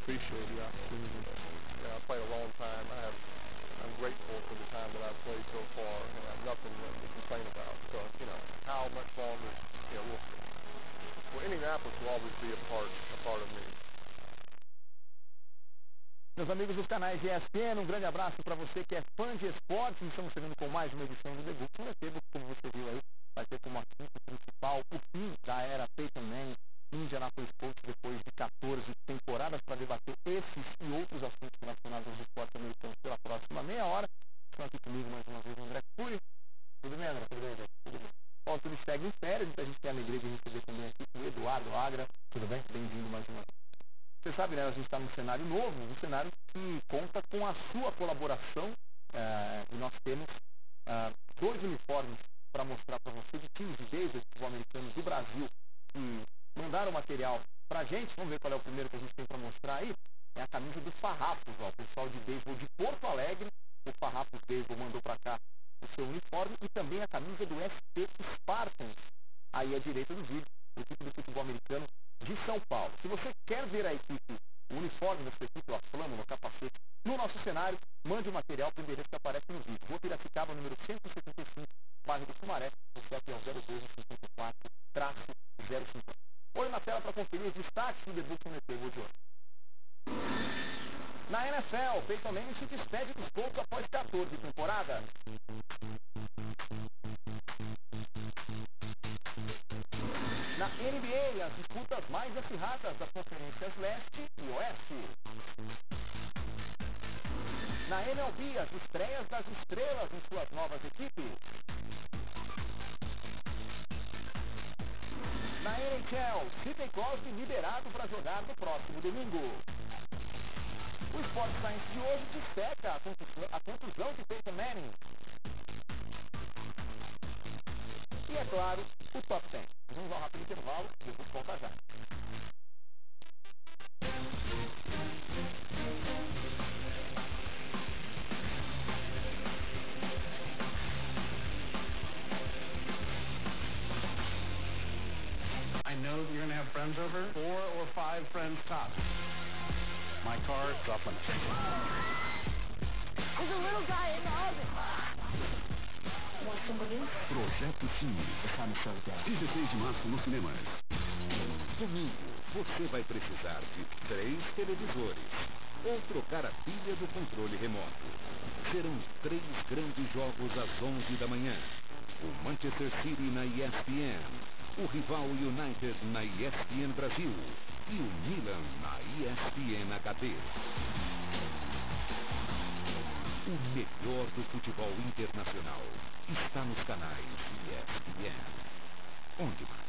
appreciate the opportunity. I played a long time. I'm grateful for the time that I've played so far, and I have nothing to complain about. So, how much longer, we'll see. Well, Indianapolis will always be a part of me. Meus amigos dos canais de ESPN, um grande abraço para você que é fã de esportes. Estamos chegando com mais uma edição do debut. Como você viu aí, vai ter como assunto principal o fim da era Peyton Manning em Indianapolis Colts depois de 14 temporadas, para debater esses e outros assuntos relacionados aos esportes americanos pela próxima meia hora. Estão aqui comigo mais uma vez o André Cury. Tudo bem, André? Tudo bem, André? Tudo bem. Bom, tudo segue em férias, então a gente tem a alegria de receber também aqui o Eduardo Agra. Tudo bem? Bem-vindo mais uma vez. Você sabe, né, a gente está num cenário novo, um cenário que conta com a sua colaboração, e nós temos 2 uniformes para mostrar para você de times de beisebol americanos do Brasil que mandaram material para a gente. Vamos ver qual é o primeiro que a gente tem para mostrar aí. É a camisa do Farrapos, ó, o pessoal de beisebol de Porto Alegre. O Farrapos Beisebol mandou para cá o seu uniforme e também a camisa do SP Spartans, aí à direita do vídeo, a equipe do futebol americano de São Paulo. Se você quer ver a equipe, o uniforme da sua equipe, a flâmula, o capacete, no nosso cenário, mande o material para o endereço que aparece no vídeo. Rua Piracicaba, número 175, bairro do Sumaré, o CEP é o 01254-05. Olhe na tela para conferir os destaques do debut no Table de hoje. Na NFL, Peyton Manning se despede dos Colts após 14 temporadas. Na NBA, as disputas mais acirradas das conferências Leste e Oeste. Na MLB, as estreias das estrelas em suas novas equipes. Na NHL, Sidney Crosby liberado para jogar no próximo domingo. O Sport Science de hoje disseca a contusão de Peyton Manning. E, é claro, o Top 10. Vamos ao rápido intervalo e eu vou voltar já. I know that you're going to have friends over, 4 or 5 friends tops. My car is off limits. There's a little guy in the oven. Want somebody? Projeto Cine, 16 de março nos cinemas. Domingo, você vai precisar de 3 televisores ou trocar a pilha do controle remoto. Serão 3 grandes jogos às 11 da manhã. O Manchester City na ESPN, o rival United na ESPN Brasil e o Milan na ESPN HD. O melhor do futebol internacional está nos canais ESPN. Onde mais?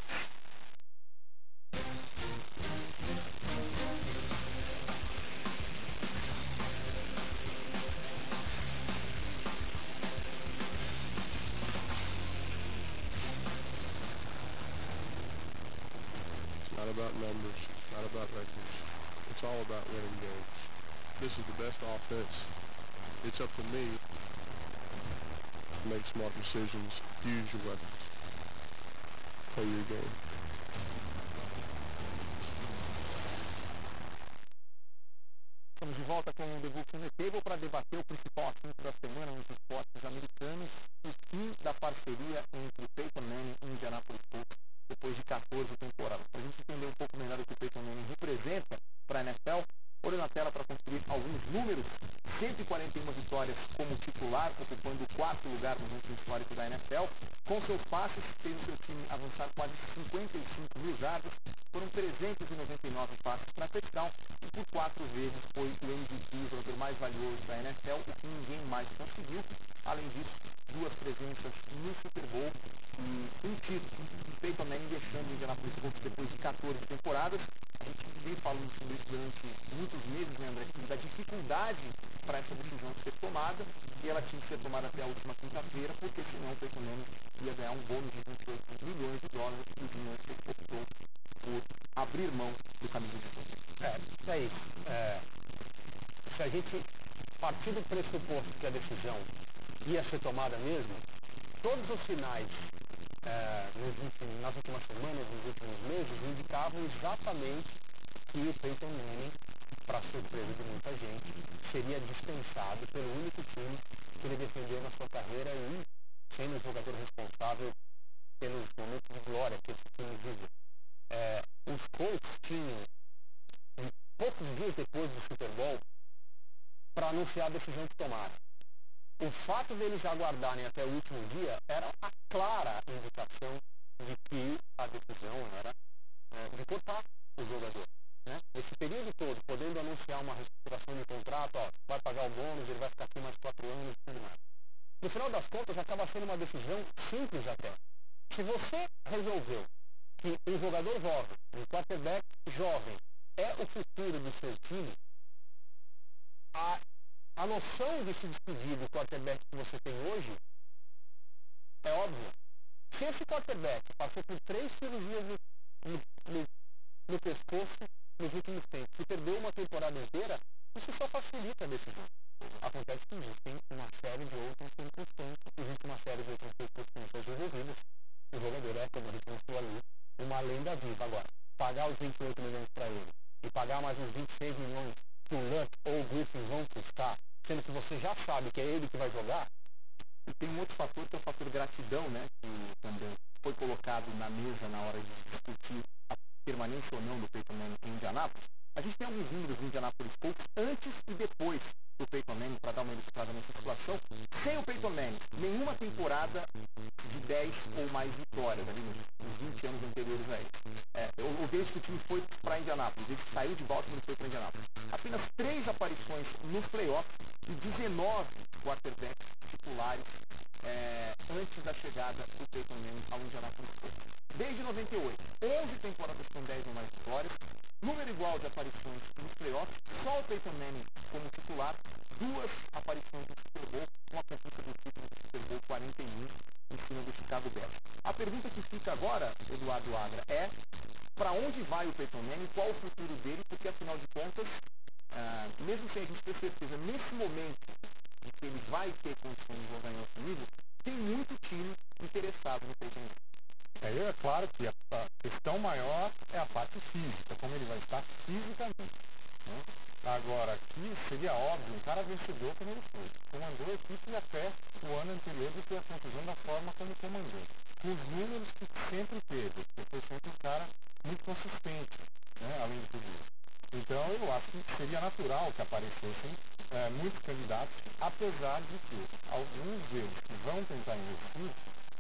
It's not about numbers, not about records. It's all about winning games. This is the best offense. It's up to me to make smart decisions, use your weapons, play your game. Estamos de volta com o debut no Table para debater o principal assunto da semana nos esportes americanos, o fim da parceria entre Peyton Manning e Indianapolis Colts depois de 14 temporadas. Para a gente entender um pouco melhor o que o Peyton Manning representa para a NFL, olhe na tela para conferir alguns números. 141 vitórias como titular, ocupando o 4º lugar no ranking histórico da NFL. Com seus passes, fez o seu time avançar quase 55 mil jardas. Foram 399 passes para touchdown e por 4 vezes foi o MVP, o jogador mais valioso da NFL, o que ninguém mais conseguiu. Além disso, 2 presenças no Super Bowl e um título. Peyton Manning deixando o Indianapolis Colts depois de 14 temporadas. A gente vem falando sobre isso durante muitos meses, né, André? Da dificuldade para essa decisão ser tomada, e ela tinha que ser tomada até a última quinta-feira, porque senão o Peyton Manning ia ganhar um bônus de 28 milhões de dólares e o Dinho optou por abrir mão do caminho de fundo. Isso aí. Se a gente partir do pressuposto que a decisão ia ser tomada mesmo, todos os sinais nas últimas semanas, nos últimos meses, indicavam exatamente que o Peyton Manning para surpresa de muita gente, seria dispensado pelo único time que ele defendeu na sua carreira e sendo o jogador responsável pelos momentos de glória que esse time viveu. Os Colts tinham, poucos dias depois do Super Bowl, para anunciar a decisão que tomaram. O fato deles aguardarem até o último dia era a clara indicação de que a decisão era de cortar o jogador. Né? Nesse período todo, podendo anunciar uma reestruturação de contrato, vai pagar o bônus, ele vai ficar aqui mais 4 anos e tudo mais. No final das contas, acaba sendo uma decisão simples até. Se você resolveu que um jogador jovem, um quarterback jovem, é o futuro do seu time, a noção de se despedir do quarterback que você tem hoje é óbvia. Se esse quarterback passou por 3 cirurgias no pescoço nos últimos tempos e perdeu uma temporada inteira, isso só facilita a decisão. Acontece que existem uma série de outras circunstâncias, existe uma série de outras circunstâncias resolvidas. O jogador é, como a gente mostrou ali, uma lenda viva. Agora, pagar os 28 milhões para ele e pagar mais uns 26 milhões que o Luck ou o Griffin vão custar, sendo que você já sabe que é ele que vai jogar. E tem um outro fator que é o fator gratidão, né, que também foi colocado na mesa na hora de discutir a permanência ou não do Peyton Manning em Indianápolis. A gente tem alguns números do Indianapolis Colts antes e depois do Peyton Manning para dar uma ilustrada nessa situação. Sem o Peyton Manning, nenhuma temporada de 10 ou mais vitórias, ali nos 20 anos anteriores a ele. Desde que o time foi para Indianápolis, desde que saiu de Baltimore e foi para Indianápolis. Apenas 3 aparições nos playoffs e 19 quarterbacks titulares antes da chegada do Peyton Manning ao Indianapolis Colts. Desde 98, 11 temporadas com 10 ou mais vitórias, número igual de aparições nos playoffs, só o Peyton Manning como titular, 2 aparições no Super Bowl, com a conquista do título do Super Bowl 41 em cima do Chicago Bears. A pergunta que fica agora, Eduardo Agra, é para onde vai o Peyton Manning, qual o futuro dele, porque afinal de contas, mesmo sem a gente ter certeza, nesse momento em que ele vai ter condições de jogar em outro nível, tem muito time interessado no Peyton Manning. Aí é claro que a questão maior é a parte física, como ele vai estar fisicamente. Né? Agora, aqui seria óbvio, um cara vencedor como ele foi. Comandou a equipe até o ano anterior de ter a conclusão da forma como comandou. Com os números que sempre teve, porque foi sempre um cara muito consistente, né? Além de tudo isso. Então, eu acho que seria natural que aparecessem muitos candidatos, apesar de que alguns deles que vão tentar investir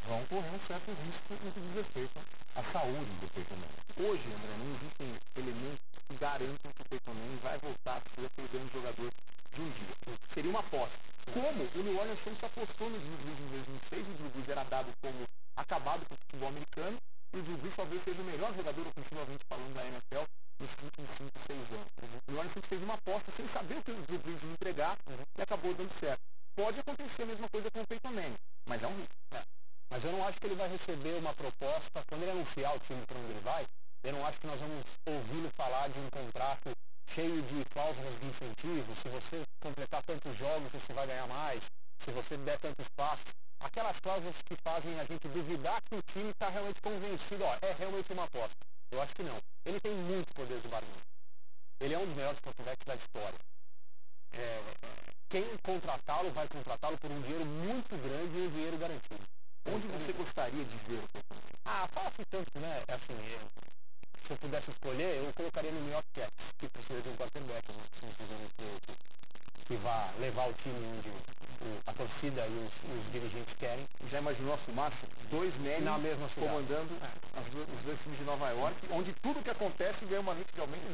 vão correr um certo risco no que diz respeito à saúde do Peyton Manning. Hoje, André, não existem elementos que garantam que o Peyton Manning vai voltar a ser aquele grande jogador de um dia. Seria uma aposta. Como o New Orleans Saints apostou no Drew Brees em 2006, o Drew Brees era dado como acabado com o futebol americano, e o Drew Brees talvez seja o melhor jogador ofensivamente falando da NFL nos últimos 5, 6 anos. O New Orleans Saints fez uma aposta sem saber o que o Drew Brees ia entregar e acabou dando certo. Pode acontecer a mesma coisa com o Peyton Manning, mas é um risco. Mas eu não acho que ele vai receber uma proposta, quando ele anunciar o time para onde ele vai, eu não acho que nós vamos ouvi-lo falar de um contrato cheio de cláusulas de incentivo, se você completar tantos jogos você vai ganhar mais, se você der tantos passos. Aquelas cláusulas que fazem a gente duvidar que o time está realmente convencido, é realmente uma aposta. Eu acho que não. Ele tem muito poder de barganha. Ele é um dos melhores quarterbacks da história. Quem contratá-lo vai contratá-lo por um dinheiro muito grande e um dinheiro garantido. Onde você gostaria de ver o Peyton Manning? Fala-se tanto, né? Assim, se eu pudesse escolher, eu colocaria no New York Jets, que precisa de um quarterback, né? Que vá levar o time onde a torcida e os dirigentes querem. Já imaginou a fumaça? 2 Manning na mesma cidade, comandando os 2 times de Nova York, onde tudo que acontece ganha uma noite de aumento.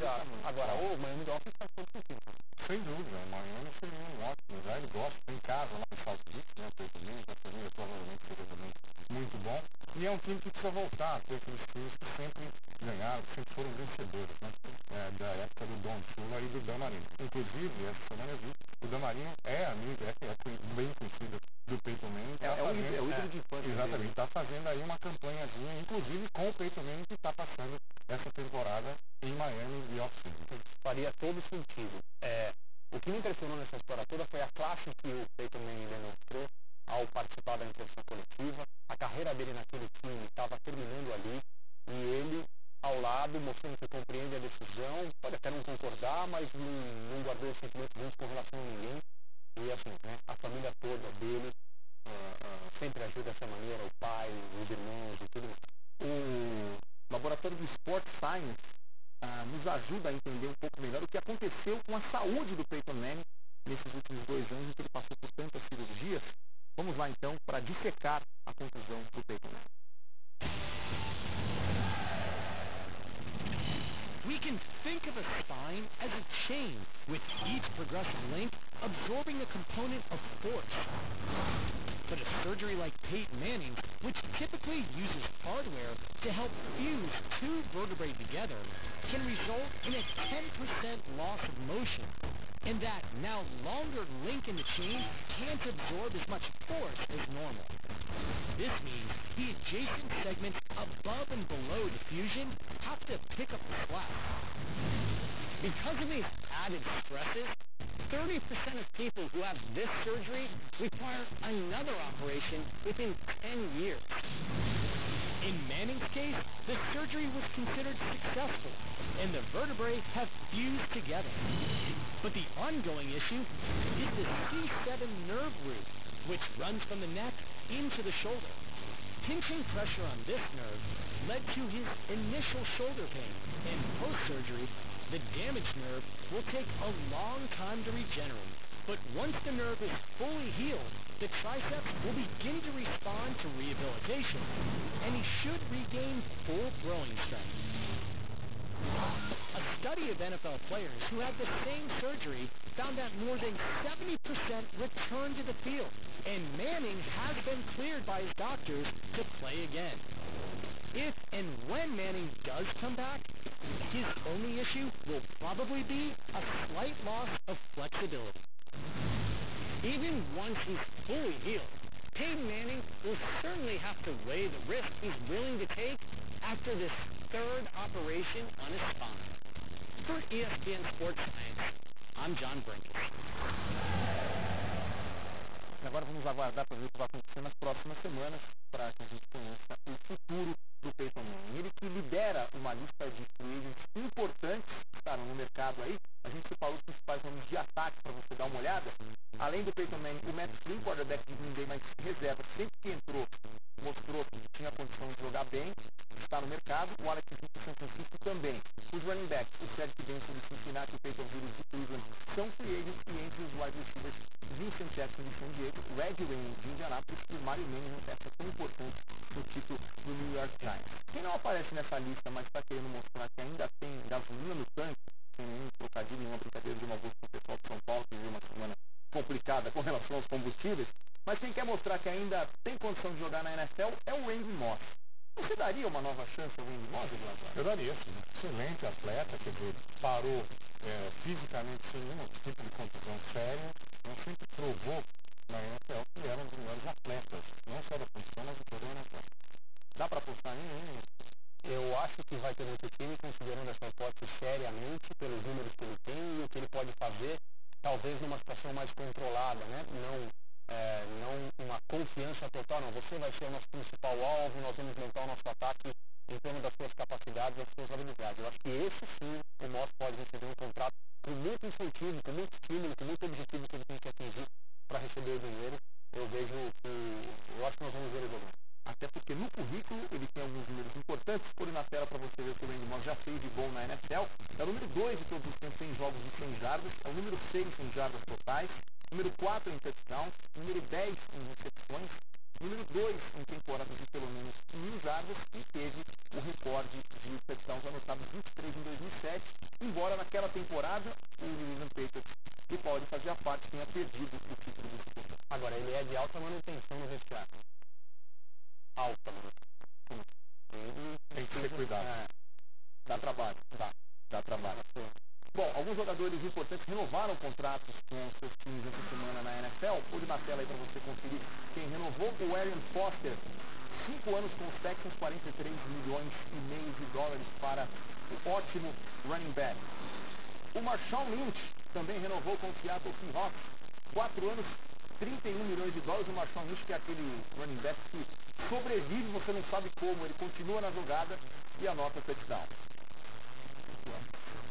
Agora, o Miami Dolphins faz todo sentido. Sem dúvida, o Miami seria um ótimo lugar, ele gosta, tem casa lá em South Beach, né? O Peyton Manning, a família provavelmente seria também muito bom. E é um time que precisa voltar a ter aqueles times que sempre ganharam, que sempre foram vencedores, né? Da época do Don Shula e do Dan Marino. Inclusive, essa semana eu vi, o Dan Marino é amigo, é bem conhecido do Peyton Manning. É o ídolo de infância. Exatamente, está fazendo aí uma campanhazinha, inclusive com o Peyton Manning, que está passando essa temporada em Miami e off-season. Faria todo sentido. O que me impressionou nessa história toda foi a classe que o Peyton Manning demonstrou ao participar da entrevista coletiva. A carreira dele naquele time estava terminando ali e ele ao lado, mostrando que compreende a decisão, pode até não concordar, mas não guardou sentimentos ruins com relação a ninguém. E assim, né, a família toda dele sempre ajuda dessa maneira, o pai, os irmãos e tudo. O laboratório do Sport Science nos ajuda a entender um pouco melhor o que aconteceu com a saúde do Peyton Manning nesses últimos 2 anos em que ele passou por tantas cirurgias. Vamos lá então para dissecar a contusão do Peyton Manning. We can think of a spine as a chain, with each progressive link absorbing a component of force. But a surgery like Peyton Manning, which typically uses hardware to help fuse 2 vertebrae together, can result in a 10% loss of motion. And that now longer link in the chain can't absorb as much force as normal. This means the adjacent segments above and below the fusion have to pick up the slack. Because of these added stresses, 30% of people who have this surgery require another operation within 10 years. In Manning's case, the surgery was considered successful, and the vertebrae have fused together. But the ongoing issue is the C7 nerve root, which runs from the neck into the shoulder. Pinching pressure on this nerve led to his initial shoulder pain, and post-surgery, the damaged nerve will take a long time to regenerate. But once the nerve is fully healed, the triceps will begin to respond to rehabilitation, and he should regain full throwing strength. A study of NFL players who had the same surgery found that more than 70% returned to the field, and Manning has been cleared by his doctors to play again. If and when Manning does come back, his only issue will probably be a slight loss of flexibility. Even once he's fully healed, Peyton Manning will certainly have to weigh the risk he's willing to take after this 3rd operation on his spine. For ESPN Sports Science, I'm John Brinkus. Agora vamos aguardar para ver o que vai acontecer nas próximas semanas para que a gente conheça o futuro do Peyton Manning. Ele que lidera uma lista de free agents importantes que estarão no mercado aí. A gente separou os principais nomes de ataque para você dar uma olhada. Além do Peyton Manning, o Matt Flynn, quarterback de Green Bay, mas reserva, sempre que entrou, mostrou que tinha condição de jogar bem, está no mercado. O Alex Smith de São Francisco também. Os running backs, o Cedric Benson de Cincinnati e o Peyton Hillis de Cleveland são free agents, e entre os wide receivers, Vincent Jackson de San Diego, Reggie Wayne de Indianapolis e Mario Manning, peça tão importante no título do New York Giants. Quem não aparece nessa lista, mas está querendo mostrar que ainda tem gasolina no tanque, sem nenhum trocadilho, nenhuma brincadeira de uma voz com o pessoal de São Paulo, que viu uma semana complicada com relação aos combustíveis, mas quem quer mostrar que ainda tem condição de jogar na NFL é o Randy Moss. Você daria uma nova chance ao Randy Moss, Eduardo? Eu daria, sim. Excelente atleta, quer dizer, parou fisicamente sem nenhum tipo de contusão séria, sempre provou na NFL que era um dos melhores atletas, não só da função, mas de toda a NFL. Dá para apostar em nenhum? Eu acho que vai ter muito time considerando essa hipótese seriamente pelos números que ele tem e o que ele pode fazer, talvez numa situação mais controlada, né? Não uma confiança total, não. Você vai ser o nosso principal alvo, nós vamos montar o nosso ataque em torno das suas capacidades, das suas habilidades. Eu acho que esse sim, o Moss pode receber um contrato com muito incentivo, com muito estímulo, com muito objetivo que ele tem que atingir para receber o dinheiro. Eu acho que nós vamos ver ele jogando. Até porque no currículo ele tem alguns números importantes. Põe na tela para você ver o que o Randy Moss já fez de bom na NFL. É o número 2 de todos os tempos em jogos de 100 jardas. É o número 6 em jardas totais. Número 4 em touchdowns. Número 10 em recepções. Número 2 em temporadas de pelo menos 1.000 jardas. E teve o recorde de touchdowns anotados 23 em 2007. Embora naquela temporada o New England Patriots, do qual ele fazia parte, tenha perdido o título do Super Bowl. Agora, ele é de alta manutenção no vestiário. Alta manutenção. Tem que ter cuidado. Dá trabalho. Dá trabalho. Bom, alguns jogadores importantes renovaram contratos com seus times essa semana na NFL. Pôde na tela aí para você conferir quem renovou. O Arian Foster, 5 anos com os Texans, 43 milhões e meio de dólares para o ótimo running back. O Marshawn Lynch também renovou com o Seattle Seahawks, 4 anos, 31 milhões de dólares. O Marshawn Lynch, que é aquele running back que sobrevive, você não sabe como, ele continua na jogada e anota touchdown.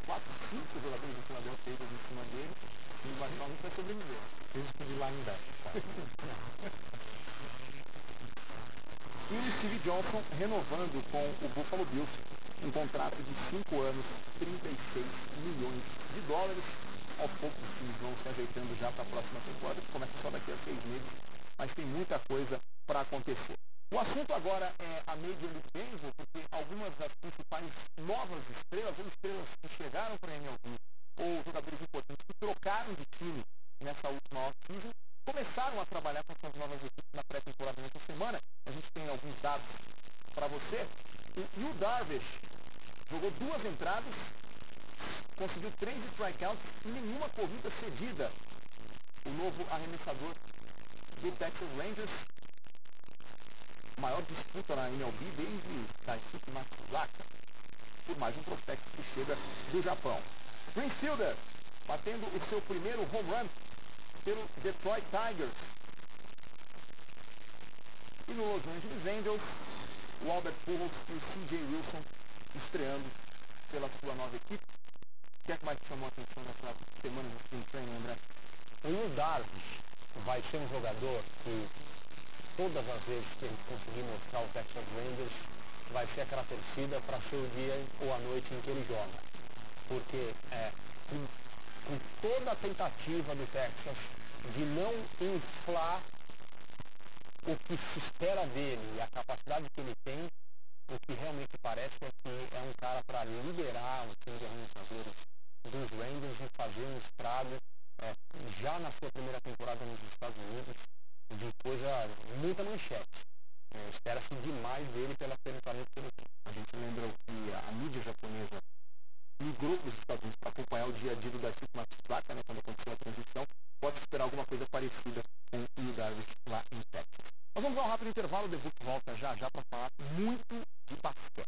4, 5 jogadores do Philadelphia Eagles em cima dele, e o Marshawn Lynch vai sobreviver. Risco de linebacker. E o Steve Johnson renovando com o Buffalo Bills um contrato de 5 anos, 36 milhões de dólares. Aos poucos os times vão se ajeitando já para a próxima temporada, que começa só daqui a 6 meses, mas tem muita coisa para acontecer. O assunto agora é a Major League Baseball, porque algumas das principais novas estrelas, ou estrelas que chegaram para a MLB, ou jogadores importantes que trocaram de time nessa última off-season, começaram a trabalhar com essas novas equipes na pré-temporada nessa semana. A gente tem alguns dados para você. O Yu Darvish jogou 2 entradas, conseguiu 3 strikeouts e nenhuma corrida cedida. O novo arremessador do Texas Rangers, maior disputa na MLB desde a equipe Matsuzaka, por mais um prospecto que chega do Japão. Prince Fielder batendo o seu primeiro home run pelo Detroit Tigers. E no Los Angeles Angels, o Albert Pujols e o C.J. Wilson estreando pela sua nova equipe. O que é que mais chamou a atenção nessa semana de spring training, André? O Yu Darvish vai ser um jogador que todas as vezes que ele conseguir mostrar o Texas Rangers, vai ser aquela torcida para ser o dia ou a noite em que ele joga. Porque com toda a tentativa do Texas de não inflar o que se espera dele e a capacidade que ele tem, o que realmente parece é que é um cara para liderar o time de arremessadores dos Rangers e fazer um estrago já na sua primeira temporada nos Estados Unidos, de coisa, muita manchete. Espera-se demais dele pela talento que ele tem. A gente lembra que a mídia japonesa migrou para os Estados Unidos para acompanhar o dia a dia da equipe Matsuzaka, né, quando aconteceu a transição. Pode esperar alguma coisa parecida com o Yu Darvish lá em Texas. Nós vamos dar um rápido intervalo, o The Book volta já para falar muito de basquete.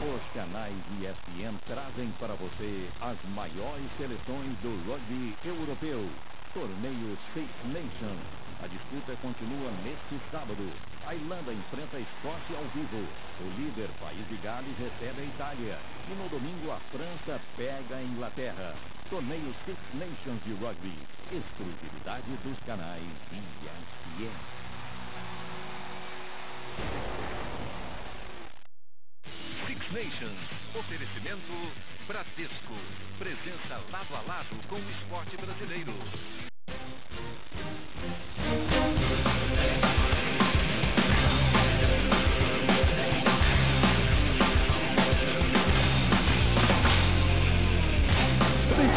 Os canais ESPN trazem para você as maiores seleções do rugby europeu. Torneio Six Nations. A disputa continua neste sábado. A Irlanda enfrenta a Escócia ao vivo. O líder País de Gales recebe a Itália. E no domingo a França pega a Inglaterra. Torneio Six Nations de rugby. Exclusividade dos canais ESPN. Six Nations. Oferecimento Bradesco. Presença lado a lado com o esporte brasileiro.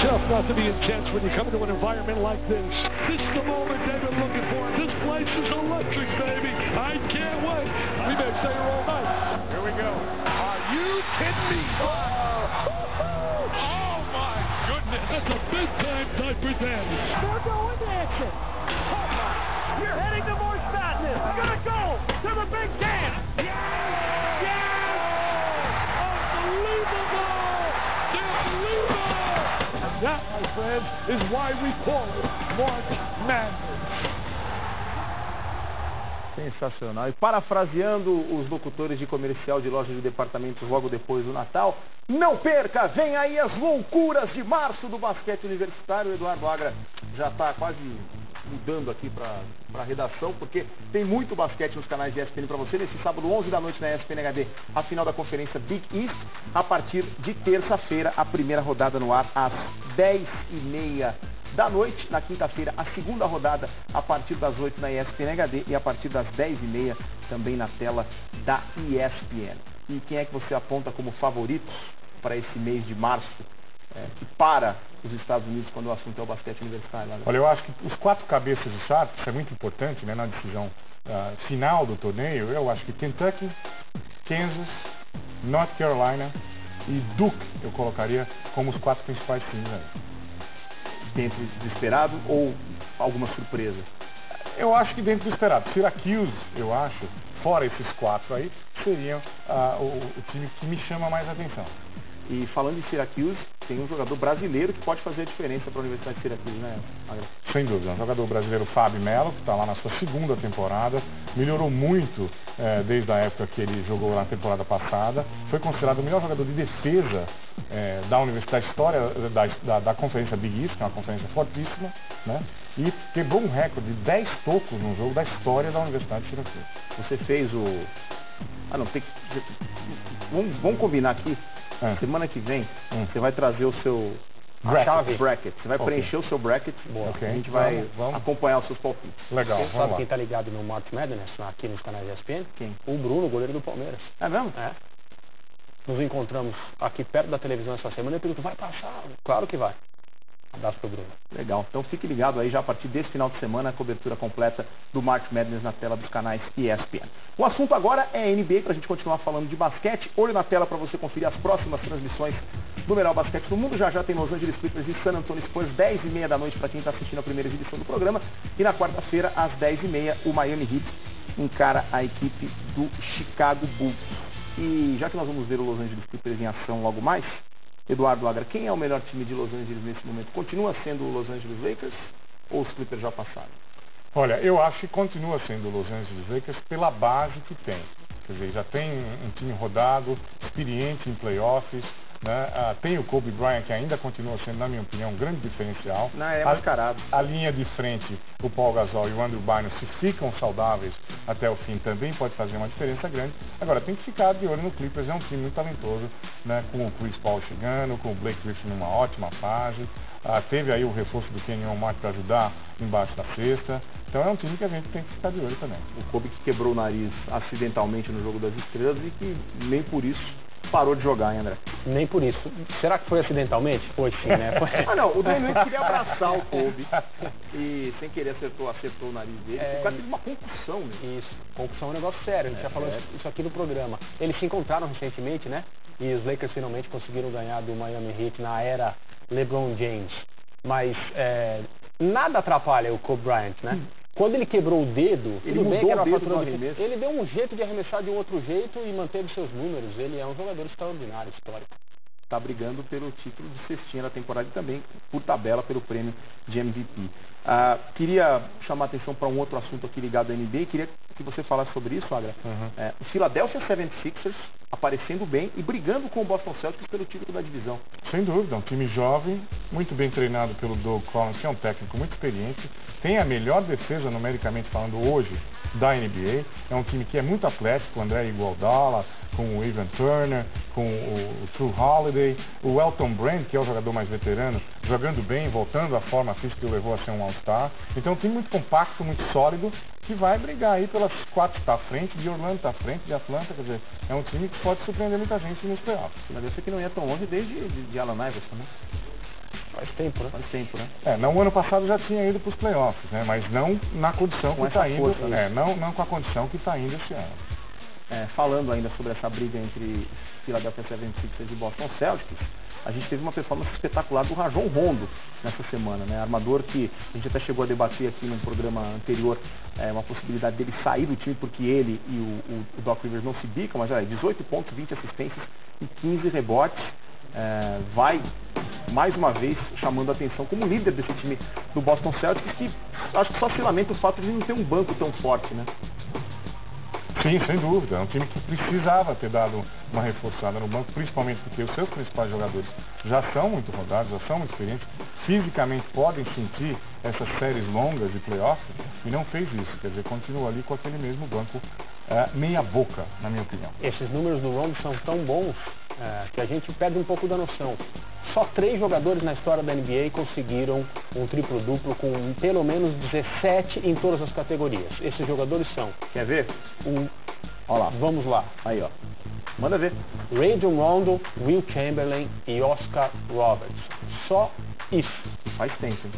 Tough not to be intense when you come into an environment like this. This is the moment they've been looking for. This place is electric, baby. I can't wait. We may stay here all night. Here we go. Are you kidding me? Oh my goodness. That's a big time diaper dance. They're going to action. Oh my. You're heading to more fatness. We're going to go to the big dance. Yes! Yes! Unbelievable! That, my friends, is why we call it March Madness. Sensacional. E parafraseando os locutores de comercial de loja de departamentos logo depois do Natal, não perca, vem aí as loucuras de março do basquete universitário. O Eduardo Agra já está quase mudando aqui para a redação, porque tem muito basquete nos canais de ESPN para você. Nesse sábado, 11 da noite na ESPN HD, a final da conferência Big East. A partir de terça-feira, a primeira rodada no ar às 10h30 da noite. Na quinta-feira, a segunda rodada a partir das 8 na ESPN HD e a partir das 10h30 também na tela da ESPN. E quem é que você aponta como favoritos para esse mês de março, que para os Estados Unidos quando o assunto é o basquete universitário? Olha, eu acho que os 4 cabeças de chave, isso é muito importante, né, na decisão final do torneio. Eu acho que Kentucky, Kansas, North Carolina e Duke eu colocaria como os 4 principais times aí. Dentro do esperado ou alguma surpresa? Eu acho que dentro do esperado. Syracuse, eu acho, fora esses 4 aí, seriam o time que me chama mais atenção. E falando em Syracuse, tem um jogador brasileiro que pode fazer a diferença para a Universidade de Syracuse, né, Magra? Sem dúvida. Um jogador brasileiro, Fábio Melo, que está lá na sua 2ª temporada. Melhorou muito desde a época que ele jogou na temporada passada. Foi considerado o melhor jogador de defesa da Universidade, história da conferência Big East, que é uma conferência fortíssima, né? E quebrou um recorde de 10 tocos no jogo da história da Universidade de Syracuse. Você fez o... Vamos combinar aqui. Semana que vem, você vai trazer o seu bracket. Você vai preencher o seu bracket. Okay. A gente vai acompanhar os seus palpites. Legal. Você sabe quem tá ligado no March Madness aqui nos canais ESPN? Quem? O Bruno, goleiro do Palmeiras. É mesmo? É. Nos encontramos aqui perto da televisão essa semana e eu pergunto, vai passar? Claro que vai. Abraço pro Bruno. Legal. Então fique ligado aí já a partir desse final de semana, a cobertura completa do March Madness na tela dos canais ESPN. O assunto agora é NBA, pra gente continuar falando de basquete. Olho na tela para você conferir as próximas transmissões do melhor basquete do mundo. Já tem Los Angeles Clippers e San Antonio Spurs, 10h30 da noite para quem está assistindo a primeira edição do programa. E na quarta-feira, às 10h30, o Miami Heat encara a equipe do Chicago Bulls. E já que nós vamos ver o Los Angeles Clippers em ação logo mais, Eduardo Agra, quem é o melhor time de Los Angeles nesse momento? Continua sendo o Los Angeles Lakers ou os Clippers já passaram? Olha, eu acho que continua sendo o Los Angeles Lakers pela base que tem. Quer dizer, já tem um time rodado, experiente em playoffs, né? Tem o Kobe Bryant, que ainda continua sendo, na minha opinião, um grande diferencial. Não, é mascarado. A linha de frente, o Paul Gasol e o Andrew Bynum, se ficam saudáveis até o fim, também pode fazer uma diferença grande. Agora, tem que ficar de olho no Clippers, é um time muito talentoso, né? Com o Chris Paul chegando, com o Blake Griffin numa ótima fase. Teve aí o reforço do Kenyon Martin para ajudar embaixo da cesta. Então é um time que a gente tem que ficar de olho também. O Kobe que quebrou o nariz acidentalmente no Jogo das Estrelas e que nem por isso parou de jogar, hein, André? Nem por isso. Será que foi acidentalmente? Foi sim, né? Não, o Dwayne Wade queria abraçar o Kobe e sem querer acertou o nariz dele. O cara teve uma concussão, né? Isso, concussão é um negócio sério, a gente já falou isso aqui no programa. Eles se encontraram recentemente, né? E os Lakers finalmente conseguiram ganhar do Miami Heat na era LeBron James. Mas nada atrapalha o Kobe Bryant, né? Quando ele quebrou o dedo, ele mudou que era o dedo do arremesso. Ele deu um jeito de arremessar de um outro jeito e manteve seus números. Ele é um jogador extraordinário, histórico. Está brigando pelo título de cestinha da temporada e também, por tabela, pelo prêmio de MVP. Queria chamar a atenção para um outro assunto aqui ligado à NBA. Queria que você falasse sobre isso, Agra. O Philadelphia 76ers aparecendo bem e brigando com o Boston Celtics pelo título da divisão. Sem dúvida, um time jovem, muito bem treinado pelo Doug Collins, que é um técnico muito experiente. Tem a melhor defesa, numericamente falando, hoje da NBA. É um time que é muito atlético, o André Iguodala, com o Evan Turner, com o True Holiday, o Elton Brand, que é o jogador mais veterano, jogando bem, voltando à forma física que o levou a ser um All-Star. Então é um time muito compacto, muito sólido, que vai brigar aí pelas 4 que está à frente, de Orlando está à frente, de Atlanta, quer dizer, é um time que pode surpreender muita gente nos playoffs. Mas eu sei que não ia tão longe desde de Allen Iverson, né? Faz tempo, né? Faz tempo, né? Não, o ano passado já tinha ido para os playoffs, né? Mas não na condição que está indo, não com a condição que está indo esse ano. Falando ainda sobre essa briga entre Philadelphia 76ers e Boston Celtics, a gente teve uma performance espetacular do Rajon Rondo nessa semana, né? Armador que a gente até chegou a debater aqui num programa anterior, uma possibilidade dele sair do time porque ele e o Doc Rivers não se bicam, mas 18 pontos, 20 assistências e 15 rebotes. Vai mais uma vez chamando a atenção como líder desse time do Boston Celtics, que acho que só se lamenta o fato de não ter um banco tão forte, né? Sim, sem dúvida. É um time que precisava ter dado uma reforçada no banco, principalmente porque os seus principais jogadores já são muito rodados, já são muito experientes, fisicamente podem sentir essas séries longas de playoffs e não fez isso. Quer dizer, continua ali com aquele mesmo banco meia boca, na minha opinião. Esses números do Rondo são tão bons que a gente perde um pouco da noção. Só 3 jogadores na história da NBA conseguiram um triplo-duplo com pelo menos 17 em todas as categorias. Esses jogadores são... Quer ver? Olha lá. Vamos lá. Aí, ó. Manda ver. Rajon Rondo, Will Chamberlain e Oscar Roberts. Só isso. Faz tempo, hein?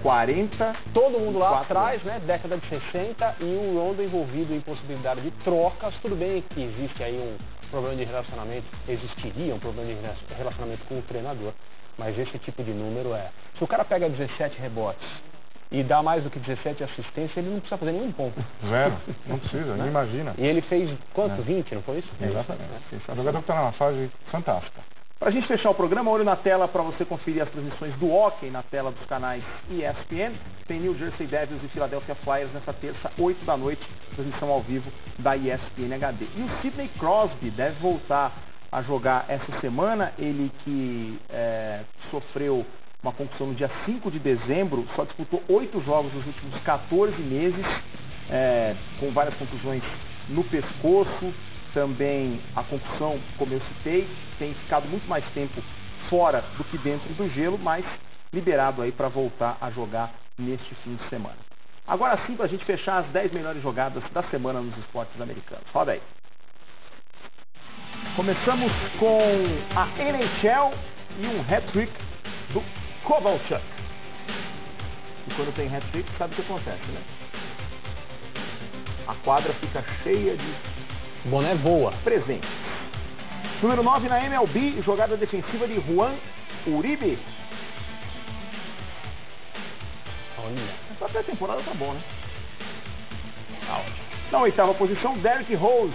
40... Todo mundo lá atrás, né? Década de 60 e o Rondo envolvido em possibilidade de trocas. Tudo bem que existe aí um problema de relacionamento, existiria um problema de relacionamento com o treinador, mas esse tipo de número se o cara pega 17 rebotes e dá mais do que 17 assistências, ele não precisa fazer nenhum ponto. Zero, não precisa, nem imagina. E ele fez quanto? 20, não foi isso? Exatamente. É um jogador que está numa fase fantástica. Para a gente fechar o programa, olho na tela para você conferir as transmissões do hockey na tela dos canais ESPN. Tem New Jersey Devils e Philadelphia Flyers nessa terça, 8 da noite, transmissão ao vivo da ESPN HD. E o Sidney Crosby deve voltar a jogar essa semana, ele que sofreu uma concussão no dia 5 de dezembro, só disputou 8 jogos nos últimos 14 meses, com várias contusões no pescoço, também a concussão, como eu citei, tem ficado muito mais tempo fora do que dentro do gelo, mas liberado aí para voltar a jogar neste fim de semana. Agora sim, para a gente fechar as 10 melhores jogadas da semana nos esportes americanos. Roda aí. Começamos com a NHL e um hat-trick do Kovalchuk. E quando tem hat-trick, sabe o que acontece, né? A quadra fica cheia de boné voa. Presente. Número 9 na MLB, jogada defensiva de Juan Uribe. Olha. Essa pré-temporada tá bom, né? Tá ótimo. Na 8ª posição, Derrick Rose.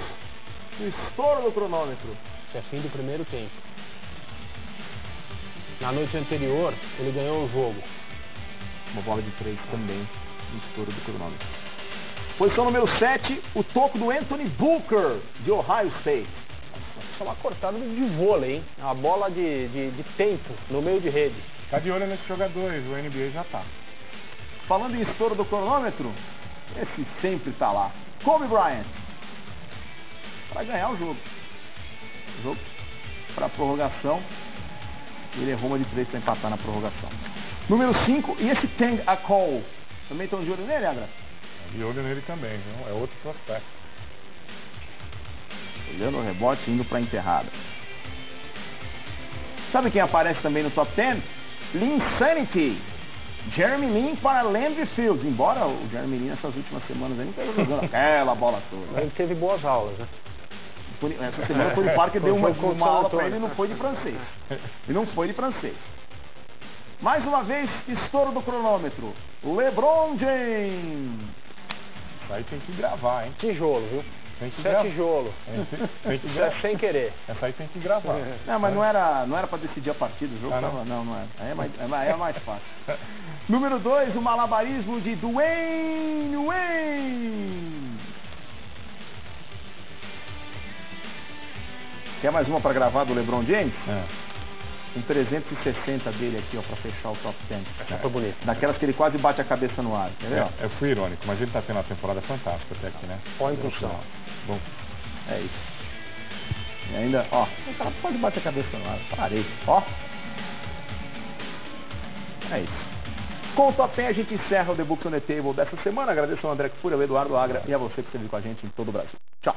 No estouro do cronômetro. É fim do primeiro tempo. Na noite anterior, ele ganhou o jogo. Uma bola de 3 também no estouro do cronômetro. Posição número 7, o toco do Anthony Booker, de Ohio State. Isso é uma cortada de vôlei, hein? Uma bola de tempo no meio de rede. Tá de olho nesses jogadores, o NBA já tá. Falando em estouro do cronômetro, esse sempre tá lá. Kobe Bryant. Para ganhar o jogo. O jogo para prorrogação. Ele errou uma de 3 para empatar na prorrogação. Número 5, e esse Tang Akol. Também estão de olho nele, Agra? De olho nele também, viu? É outro prospecto. Olhando o rebote, indo para a enterrada. Sabe quem aparece também no top 10? Linsanity. Jeremy Lin para Landry Fields. Embora o Jeremy Lin nessas últimas semanas aí não esteja jogando aquela bola toda. Ele teve boas aulas, né? Essa semana foi no parque, deu uma aula para ele e não foi de francês. E não foi de francês. Mais uma vez, estouro do cronômetro. LeBron James. Isso aí tem que gravar, hein? Tijolo, viu? Tem que Isso é tijolo. Tem que Isso é sem querer. Essa aí tem que gravar. Não, mas não era para decidir a partida, o jogo tava, não era. Aí é mais fácil. Número 2, o malabarismo de Dwayne Wayne. Quer mais uma para gravar do LeBron James? Um 360 dele aqui, ó, para fechar o top 10. Essa foi bonita. Daquelas que ele quase bate a cabeça no ar, entendeu? Eu fui irônico, mas ele tá tendo uma temporada fantástica até aqui, né? Ó a impulsão. Bom. É isso. E ainda, ó, o cara quase bate a cabeça no ar. Parei, ó. É isso. Com o top 10 a gente encerra o The Books on the Table dessa semana. Agradeço ao André Kfouri, ao Eduardo Agra e a você que esteve com a gente em todo o Brasil. Tchau.